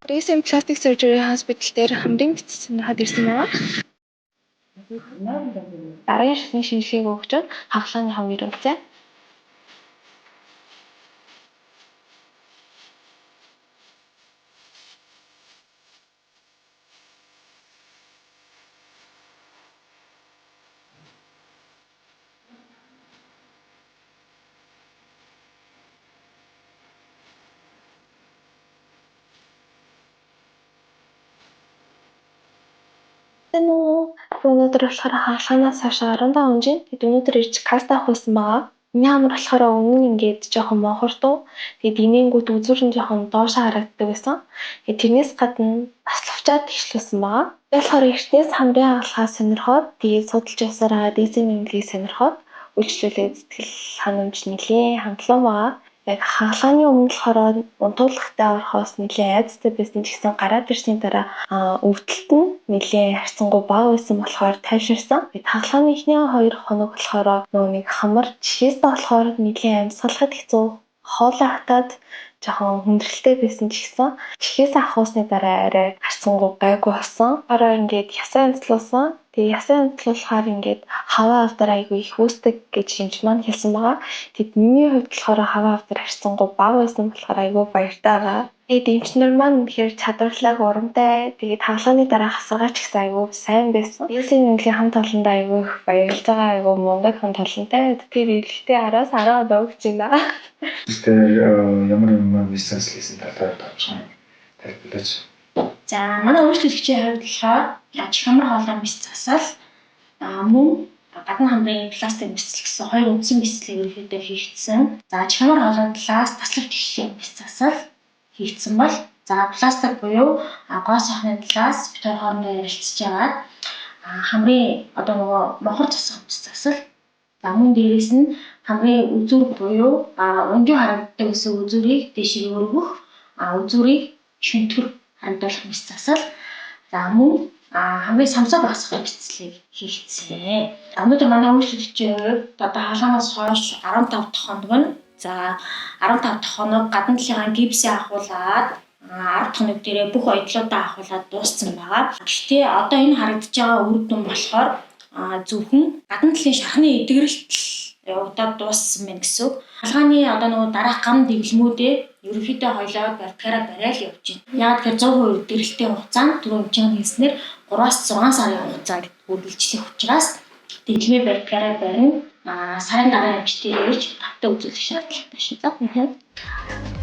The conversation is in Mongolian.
Recent Plastic Surgery Hospital дээр хамрын бичсэн хад ирсэн байна. Дараагийн шатны шинжилгээг өгчөөд хагалгааны хамрыг үзье. Өнөөдөр болохоор хаалганаас хойш 15 хонжийн. Тэгэд өнөөдөр ирж каст авах байсан байгаа. Миний хамар болохоор өмнө нь ингээд жоохон монхордуу. Тэгэд инээнгүүд үзүүр нь жоохон доошоо харагддаг байсан. Тэгээд тэрнээс гадна бас лавчаад ишлүүлсэн байгаа. Тэгээд болохоор эртнээс хамрын хаалгаа сонирхоод тэгээд судалж явсараа дизайн эмнэлгийг сонирхоод үйлчлүүлээд сэтгэл ханамж нэлээд хангалуун байгаа. Яг хаалганы өмнө болохоор унтуулагтай орохоос нэлээд айцтай байсан ч гэсэн гараад ирсний дараа өвдөлт нь нэлээд харьцангуй бага байсан болохоор тайвширсан. Хаалганы эхний 2 хоног болохоор нөгөө нэг хамар жишээс болохоор нэлээд амьсгалахад хэцүү хоолой хатаад жоохон хүндрэлтэй байсан ч гэсэн чихээс авахусны дараа арай харьцангуй гайгүй болсон. Ороор ингээд ясаа амьслуулсан. Тэгээ ясаа амьслуулахаар ингээд хаваа авдар айгүй их үүсдэг гэж юмч маань хэлсэн байгаа. Тэгэд миний хувьд болохоор хаваа авдар харьцангуй бага байсан болохоор айгүй баяртай байгаа. Тэгээд эмчнэр маань үнэхээр чадварлаг урамтай. Тэгээд хаалганы дараа хасаагач гэсэн айгүй сайн байсан. Дизайн эмнэлгийн хамт олондоо айгүй их баярлж байгаа. Айгүй мундаг хамт олонтой. Тэгэхээр эргэлтээ 10-аас 10 удаа өгч байна. Тэгэхээр ямар бизнес хийсэн талаар тавьсан тайлбарлаач. За манай үйлчлэгчийн хувьд болохоор аж хамар хоолой мис засал мөн гадна хамрын пластик мис гэсэн хоёр үндсэн мислийг ерөнхийдөө хийгдсэн. За аж хамар хоолойн талаас таслах тэгшлийн мис засал хийгдсэн бол за пластик буюу гоо сайхны талаас бид хоорондоо ярилцж байгаа хамрын одоо нөгөө мохор засах мис засал. За мөн дээрээс нь хамрын үзүүр буюу өнгийн харагддаг гэсэн үзүүрийг дэшийг өргөх үзүүрийг шөнтгөр хандуулах мис засал. За мөн хамгийн самсаа багасгах бэлтгэлийг хийгдсэн. Өнөөдөр манай үйлчлэгчийн хувьд одоо хаалганаас хойш 15 дахь хоног нь за 15 дахь хоног гадна талынхаа гипсээ ахуулаад 10 дахь хоног дээрээ бүх оёдлуудаа ахуулаад дууссан байгаа. Гэхдээ одоо энэ харагдаж байгаа үр дүн болохоор зөвхөн гадна талын шархны эдгэрэлт явагдаад дууссан байна гэсэн үг. Хаалганы одоо нөгөө дараах гам дэглэмүүдээ ерөнхийдөө хойлоо барьдгаараа барайл явж байна. Яг тэгэхээр 100% эдгэрэлтийн хугацаанд түрүү хэмжээнд хэлснээр 3-аас 6 сарын хугацаанд үргэлжлэх учраас дэглэмээ барьдгаараа барина. Сарын дараа хэмжээгээр ирж тавтаа үзүүлэх шаардлагатай шин.